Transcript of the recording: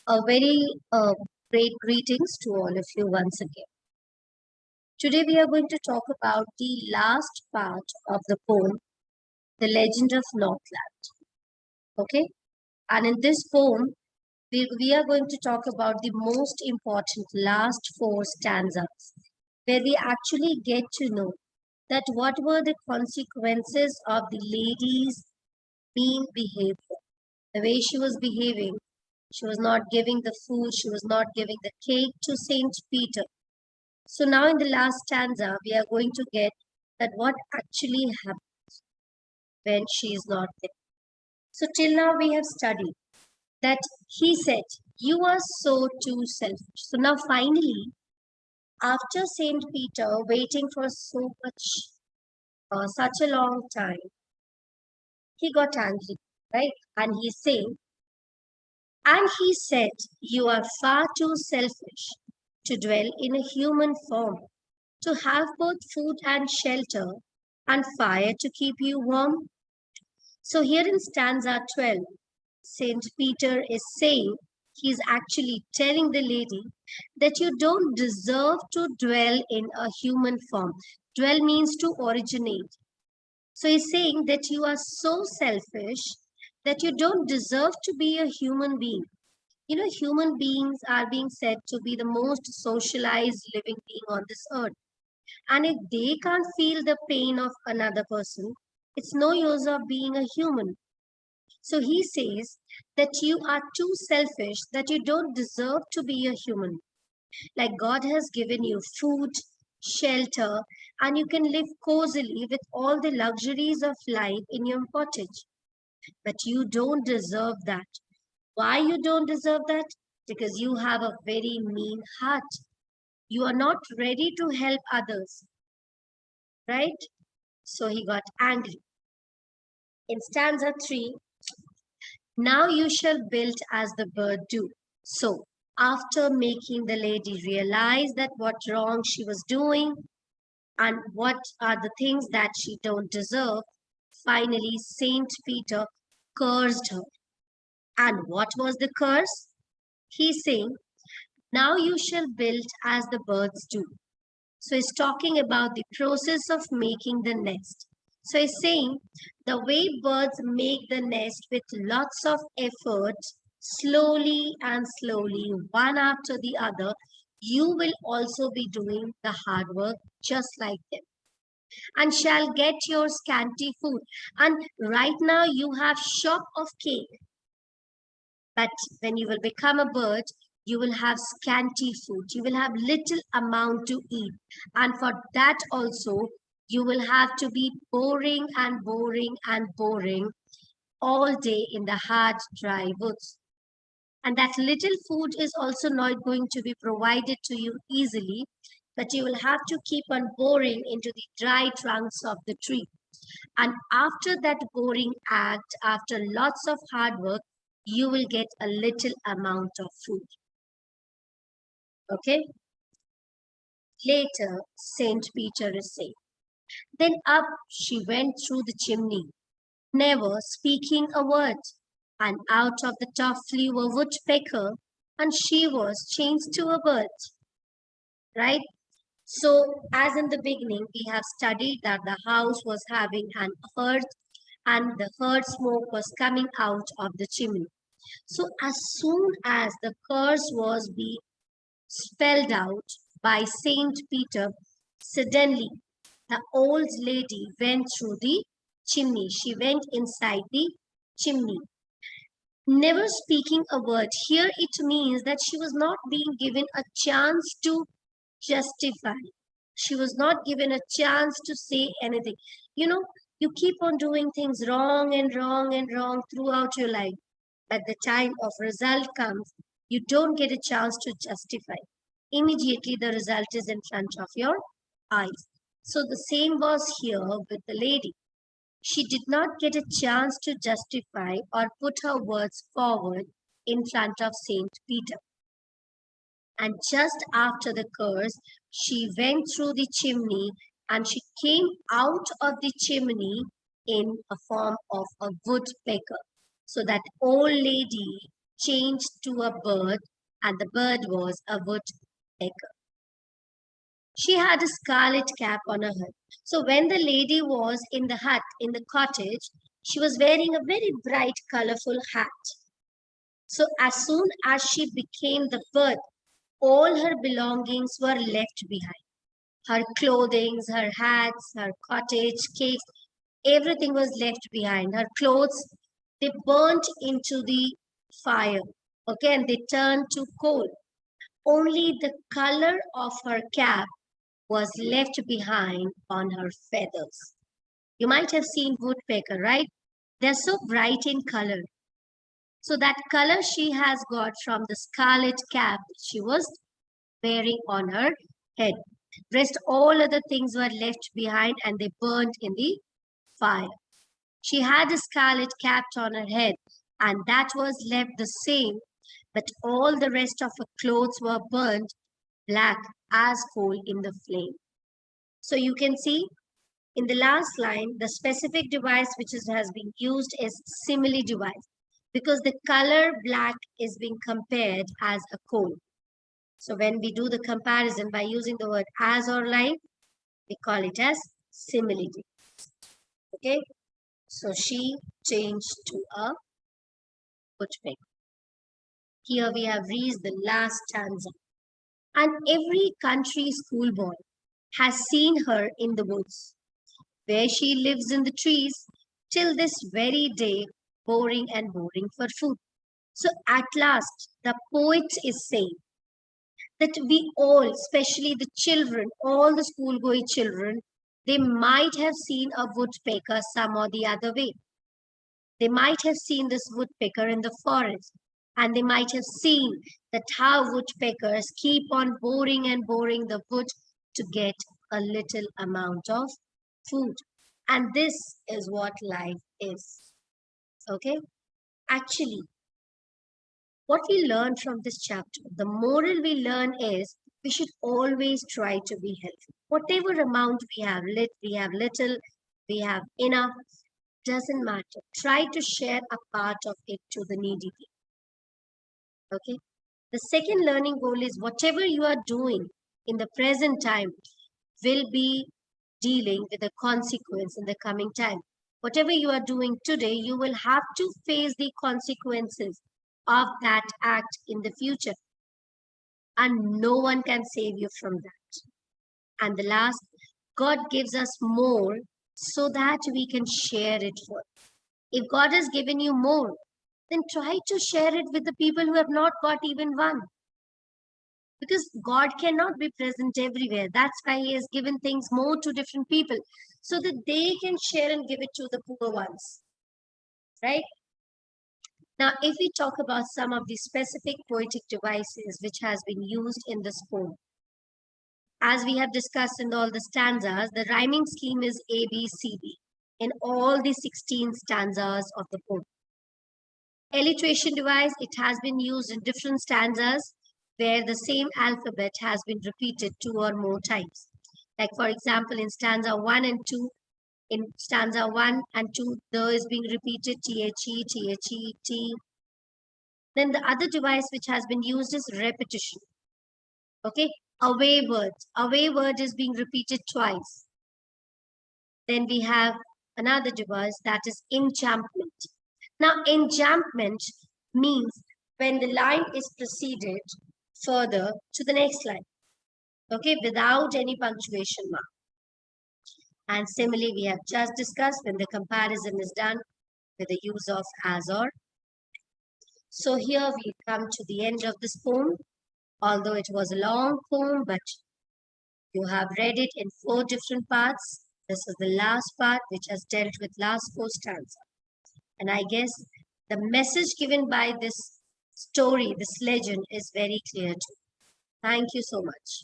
A very great greetings to all of you once again. Today we are going to talk about the last part of the poem, The Legend of Northland. Okay? And in this poem, we are going to talk about the most important last four stanzas, where we actually get to know that what were the consequences of the lady's mean behavior, the way she was behaving. She was not giving the food, she was not giving the cake to Saint Peter. So now in the last stanza, we are going to get that what actually happens when she is not there. So till now we have studied that he said, you are so too selfish. So now finally, after Saint Peter waiting for such a long time, he got angry, right? And he's saying, and he said, you are far too selfish to dwell in a human form, to have both food and shelter and fire to keep you warm. So here in stanza 12, Saint Peter is saying, he's actually telling the lady that you don't deserve to dwell in a human form. Dwell means to originate. So he's saying that you are so selfish that you don't deserve to be a human being. You know, human beings are being said to be the most socialized living being on this earth. And if they can't feel the pain of another person, it's no use of being a human. So he says that you are too selfish, that you don't deserve to be a human. Like God has given you food, shelter, and you can live cozily with all the luxuries of life in your cottage. But you don't deserve that. Why you don't deserve that? Because you have a very mean heart. You are not ready to help others, right? So he got angry. In stanza 3, now you shall build as the bird do. So, after making the lady realize that what wrong she was doing and what are the things that she don't deserve, finally Saint Peter cursed her. And what was the curse? He's saying, now you shall build as the birds do. So he's talking about the process of making the nest. So he's saying the way birds make the nest with lots of effort, slowly and slowly, one after the other, you will also be doing the hard work just like them and shall get your scanty food. And right now you have shop of cake, but when you will become a bird, you will have scanty food. You will have little amount to eat. And for that also, you will have to be boring and boring and boring all day in the hard, dry woods. And that little food is also not going to be provided to you easily, but you will have to keep on boring into the dry trunks of the tree. And after that boring act, after lots of hard work, you will get a little amount of food. Okay? Later, Saint Peter is saying, then up she went through the chimney, never speaking a word, and out of the top flew a woodpecker, and she was changed to a bird. Right? So, as in the beginning, we have studied that the house was having an hearth, and the hearth smoke was coming out of the chimney. So, as soon as the curse was being spelled out by Saint Peter, suddenly the old lady went through the chimney. She went inside the chimney, never speaking a word. Here it means that she was not being given a chance to justify. She was not given a chance to say anything. You know, you keep on doing things wrong and wrong and wrong throughout your life. At the time of result comes, you don't get a chance to justify. Immediately the result is in front of your eyes. So the same was here with the lady. She did not get a chance to justify or put her words forward in front of Saint Peter. And just after the curse, she went through the chimney and she came out of the chimney in a form of a woodpecker. So that old lady changed to a bird, and the bird was a woodpecker. She had a scarlet cap on her head. So when the lady was in the hut, in the cottage, she was wearing a very bright, colorful hat. So as soon as she became the bird, all her belongings were left behind. Her clothing, her hats, her cottage, cakes, everything was left behind. Her clothes, they burnt into the fire. Okay, and they turned to coal. Only the color of her cap was left behind on her feathers. You might have seen woodpecker, right? They're so bright in color. So that color she has got from the scarlet cap she was wearing on her head. Rest all other things were left behind and they burned in the fire. She had a scarlet cap on her head and that was left the same, but all the rest of her clothes were burnt black as coal in the flame. So you can see in the last line, the specific device has been used is simile device because the color black is being compared as a coal. So when we do the comparison by using the word as or like, we call it as simile. Okay, so she changed to a woodpecker. Here we have reached the last stanza. And every country schoolboy has seen her in the woods, where she lives in the trees till this very day, boring and boring for food. So at last, the poet is saying that we all, especially the children, all the schoolgoing children, they might have seen a woodpecker some or the other way. They might have seen this woodpecker in the forest, and they might have seen that how woodpeckers keep on boring and boring the wood to get a little amount of food. And this is what life is. Okay? Actually, what we learn from this chapter, the moral we learn is we should always try to be healthy. Whatever amount we have little, we have enough, doesn't matter. Try to share a part of it to the needy people. Okay? The second learning goal is whatever you are doing in the present time will be dealing with the consequence in the coming time. Whatever you are doing today, you will have to face the consequences of that act in the future. And no one can save you from that. And the last, God gives us more so that we can share it for. If God has given you more, then try to share it with the people who have not got even one. Because God cannot be present everywhere. That's why He has given things more to different people so that they can share and give it to the poor ones. Right? Now, if we talk about some of the specific poetic devices which has been used in this poem, as we have discussed in all the stanzas, the rhyming scheme is A, B, C, D in all the 16 stanzas of the poem. Alliteration device, it has been used in different stanzas where the same alphabet has been repeated 2 or more times. Like for example, in stanza 1 and 2, in stanza 1 and 2, the is being repeated THE, THE, T. Then the other device which has been used is repetition. Okay, away word is being repeated twice. Then we have another device that is enjambment. Now, enjambment means when the line is proceeded further to the next line, okay, without any punctuation mark. And similarly, we have just discussed when the comparison is done with the use of as or. So here we come to the end of this poem. Although it was a long poem, but you have read it in 4 different parts. This is the last part which has dealt with last 4 stanzas. And I guess the message given by this story, this legend, is very clear too. Thank you so much.